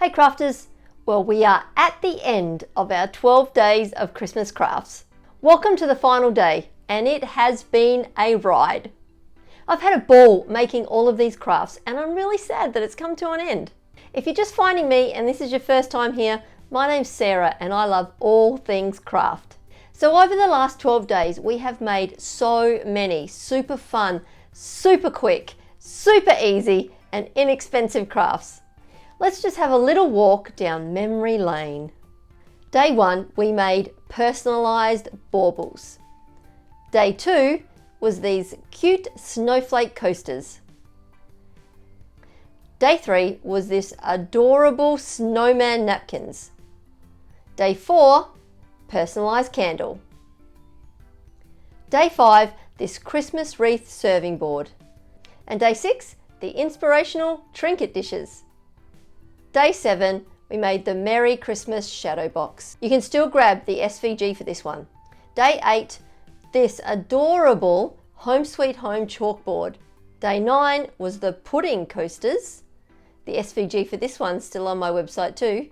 Hey crafters, well we are at the end of our 12 days of Christmas crafts. Welcome to the final day, and it has been a ride. I've had a ball making all of these crafts and I'm really sad that it's come to an end. If you're just finding me and this is your first time here, my name's Sarah and I love all things craft. So over the last 12 days we have made so many super fun, super quick, super easy and inexpensive crafts. Let's just have a little walk down memory lane. Day 1 we made personalised baubles. Day 2 was these cute snowflake coasters. Day 3 was this adorable snowman napkins. Day 4, personalised candle. Day 5, this Christmas wreath serving board. And day 6, the inspirational trinket dishes. Day 7, we made the Merry Christmas shadow box. You can still grab the SVG for this one. Day 8, this adorable Home Sweet Home chalkboard. Day 9 was the pudding coasters. The SVG for this one's still on my website too.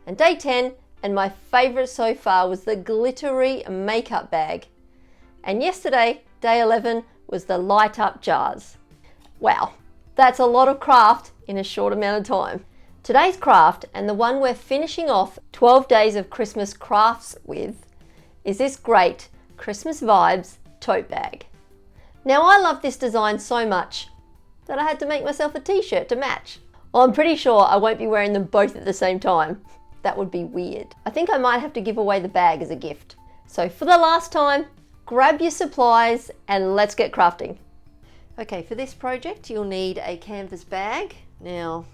And day 10, and my favourite so far, was the glittery makeup bag. And yesterday, day 11, was the light up jars. Wow, that's a lot of craft in a short amount of time. Today's craft, and the one we're finishing off 12 days of Christmas crafts with, is this great Christmas vibes tote bag. Now I love this design so much that I had to make myself a t-shirt to match. Well, I'm pretty sure I won't be wearing them both at the same time. That would be weird. I think I might have to give away the bag as a gift. So for the last time, grab your supplies and let's get crafting. Okay, for this project you'll need a canvas bag. Now,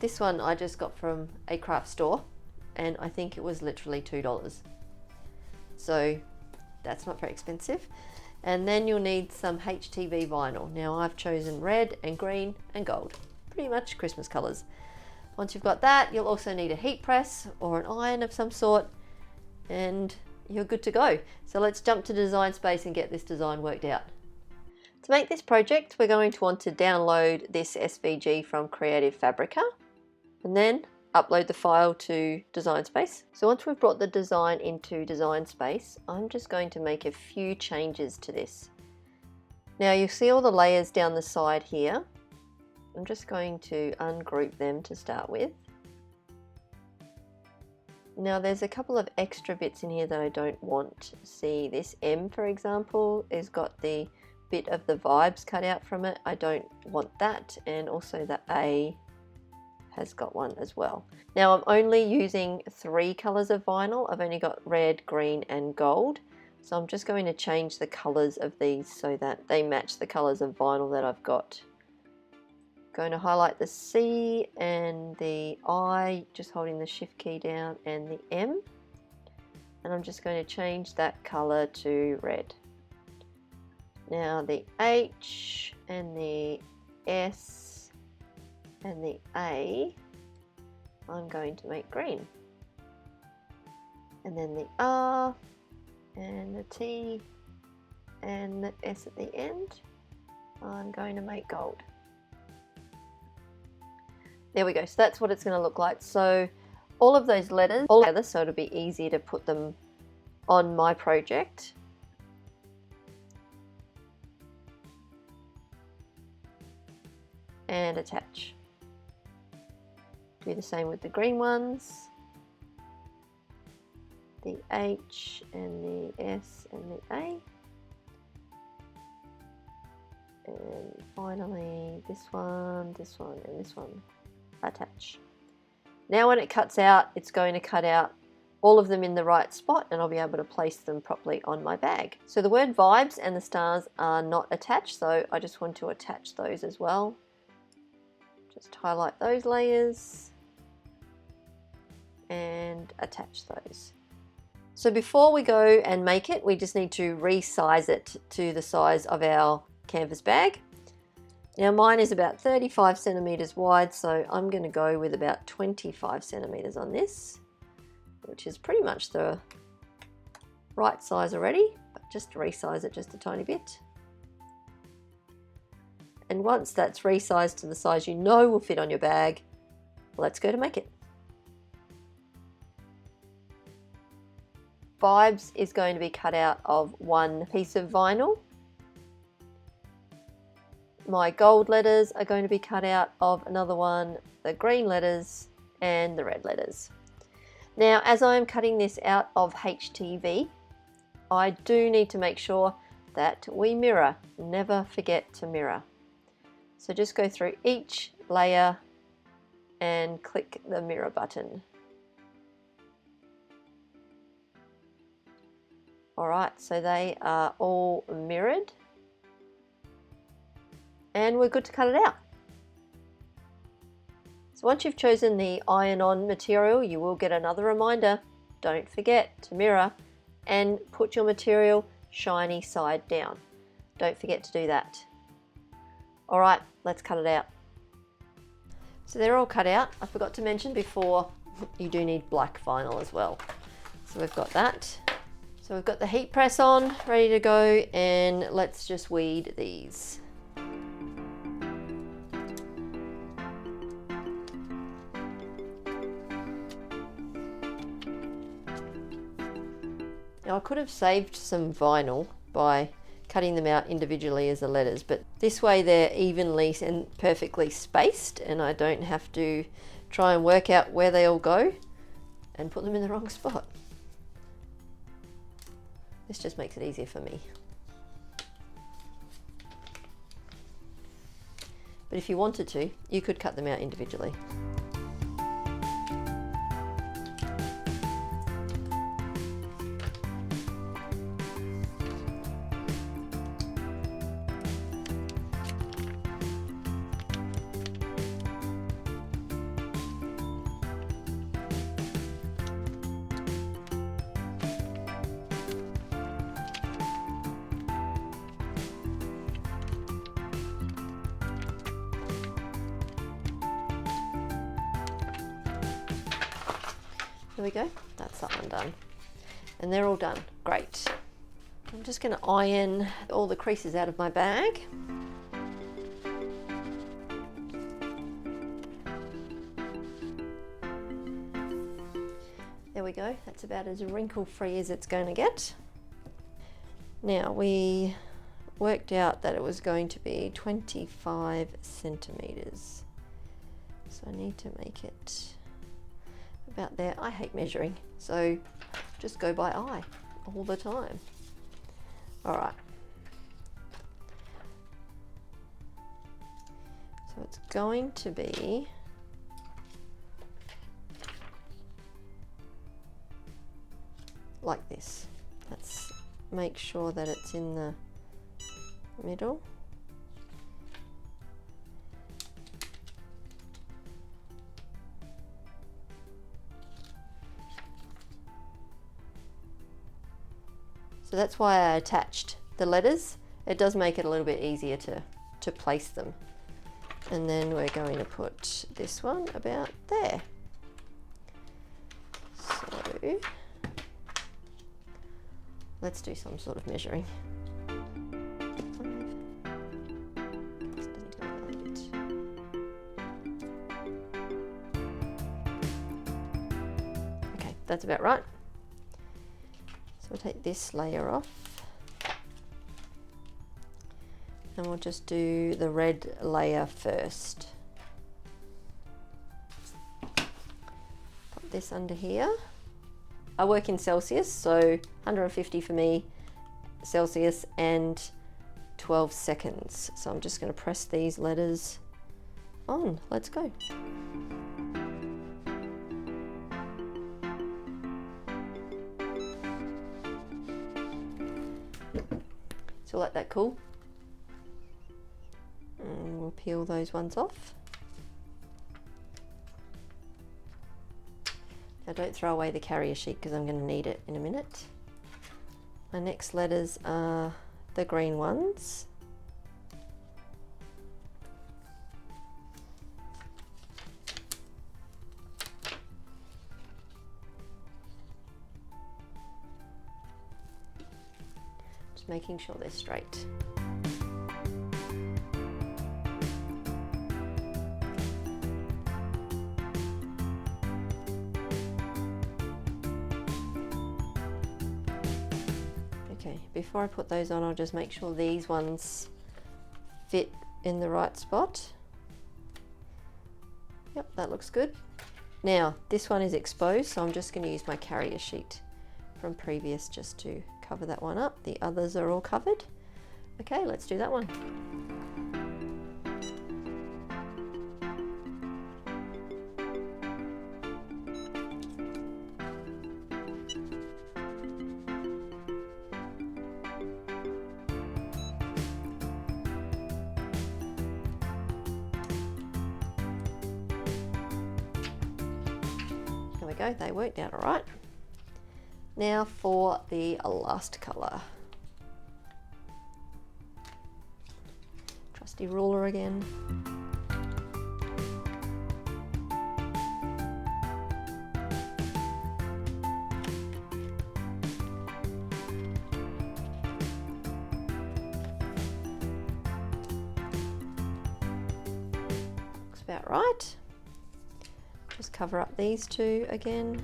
this one I just got from a craft store and I think it was literally $2. So that's not very expensive. And then you'll need some HTV vinyl. Now I've chosen red and green and gold, pretty much Christmas colors. Once you've got that, you'll also need a heat press or an iron of some sort and you're good to go. So let's jump to Design Space and get this design worked out. To make this project, we're going to want to download this SVG from Creative Fabrica and then upload the file to Design Space. So once we've brought the design into Design Space, I'm just going to make a few changes to this. Now you see all the layers down the side here. I'm just going to ungroup them to start with. Now there's a couple of extra bits in here that I don't want. See, this M, for example, has got the bit of the vibes cut out from it. I don't want that, and also the A has got one as well. Now I'm only using 3 colors of vinyl. I've only got red, green and gold. So I'm just going to change the colors of these so that they match the colors of vinyl that I've got. Going to highlight the C and the I, just holding the shift key down, and the M. And I'm just going to change that color to red. Now the H and the S and the A, I'm going to make green. And then the R and the T and the S at the end, I'm going to make gold. There we go, so that's what it's going to look like. So all of those letters all together, so it'll be easy to put them on my project. And attach. Do the same with the green ones, the H and the S and the A, and finally this one, and this one, attach. Now when it cuts out, it's going to cut out all of them in the right spot and I'll be able to place them properly on my bag. So the word vibes and the stars are not attached, so I just want to attach those as well. Just highlight those layers and attach those. So before we go and make it, we just need to resize it to the size of our canvas bag. Now mine is about 35 centimeters wide, so I'm going to go with about 25 centimeters on this, which is pretty much the right size already, but just resize it just a tiny bit. And once that's resized to the size you know will fit on your bag, let's go to make it. Vibes is going to be cut out of one piece of vinyl. My gold letters are going to be cut out of another one, the green letters and the red letters. Now, as I am cutting this out of HTV, I do need to make sure that we mirror. Never forget to mirror. So just go through each layer and click the mirror button. All right, so they are all mirrored and we're good to cut it out. So once you've chosen the iron-on material, you will get another reminder. Don't forget to mirror and put your material shiny side down. Don't forget to do that. All right, let's cut it out. So they're all cut out. I forgot to mention before, you do need black vinyl as well. So we've got that. So we've got the heat press on, ready to go, and let's just weed these. Now I could have saved some vinyl by cutting them out individually as the letters, but this way they're evenly and perfectly spaced and I don't have to try and work out where they all go and put them in the wrong spot. This just makes it easier for me. But if you wanted to, you could cut them out individually. There we go, that's that one done. And they're all done, great. I'm just gonna iron all the creases out of my bag. There we go, that's about as wrinkle-free as it's going to get. Now we worked out that it was going to be 25 centimeters. So I need to make it about there. I hate measuring, so just go by eye all the time. All right. So it's going to be like this. Let's make sure that it's in the middle. So that's why I attached the letters. It does make it a little bit easier to place them. And then we're going to put this one about there. So let's do some sort of measuring. Okay, that's about right. So we'll take this layer off and we'll just do the red layer first. Put this under here. I work in Celsius, so 150 for me, Celsius, and 12 seconds. So I'm just going to press these letters on. Let's go. So let that cool. And we'll peel those ones off. Now don't throw away the carrier sheet because I'm going to need it in a minute. My next letters are the green ones. Just making sure they're straight. Okay, before I put those on, I'll just make sure these ones fit in the right spot. Yep, that looks good. Now, this one is exposed, so I'm just going to use my carrier sheet from previous just to cover that one up. The others are all covered. Okay, let's do that one. There we go, they worked out all right. Now for the last colour. Trusty ruler again. Looks about right. Just cover up these two again.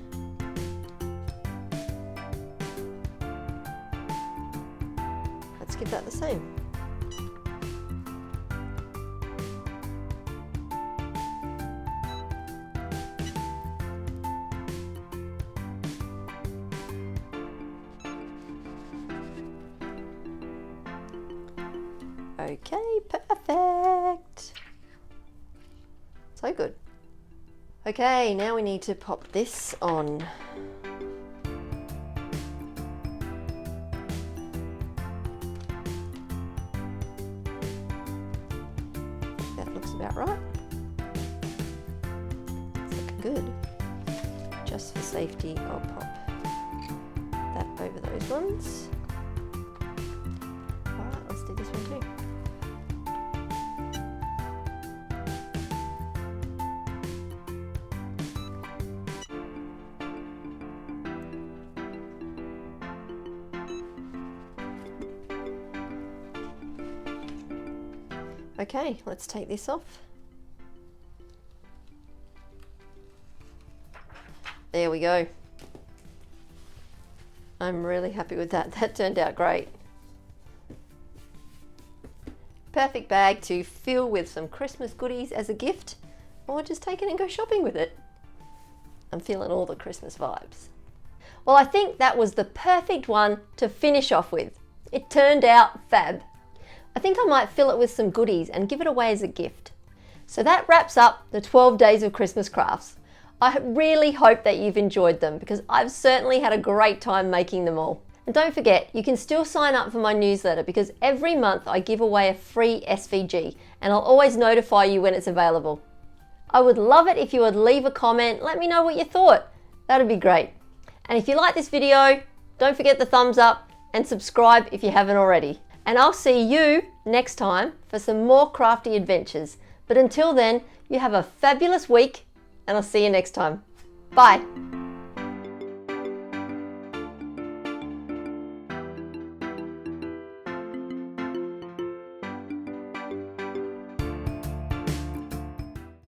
Let's give that the same. Okay, perfect. So good. Okay, now we need to pop this on. That looks about right. It's looking good. Just for safety, I'll pop that over those ones. Alright, let's do this one too. Okay, let's take this off. There we go. I'm really happy with that. That turned out great. Perfect bag to fill with some Christmas goodies as a gift, or just take it and go shopping with it. I'm feeling all the Christmas vibes. Well, I think that was the perfect one to finish off with. It turned out fab. I think I might fill it with some goodies and give it away as a gift. So that wraps up the 12 days of Christmas crafts. I really hope that you've enjoyed them because I've certainly had a great time making them all. And don't forget, you can still sign up for my newsletter because every month I give away a free SVG and I'll always notify you when it's available. I would love it if you would leave a comment, let me know what you thought. That'd be great. And if you like this video, don't forget the thumbs up and subscribe if you haven't already. And I'll see you next time for some more crafty adventures. But until then, you have a fabulous week and I'll see you next time. Bye.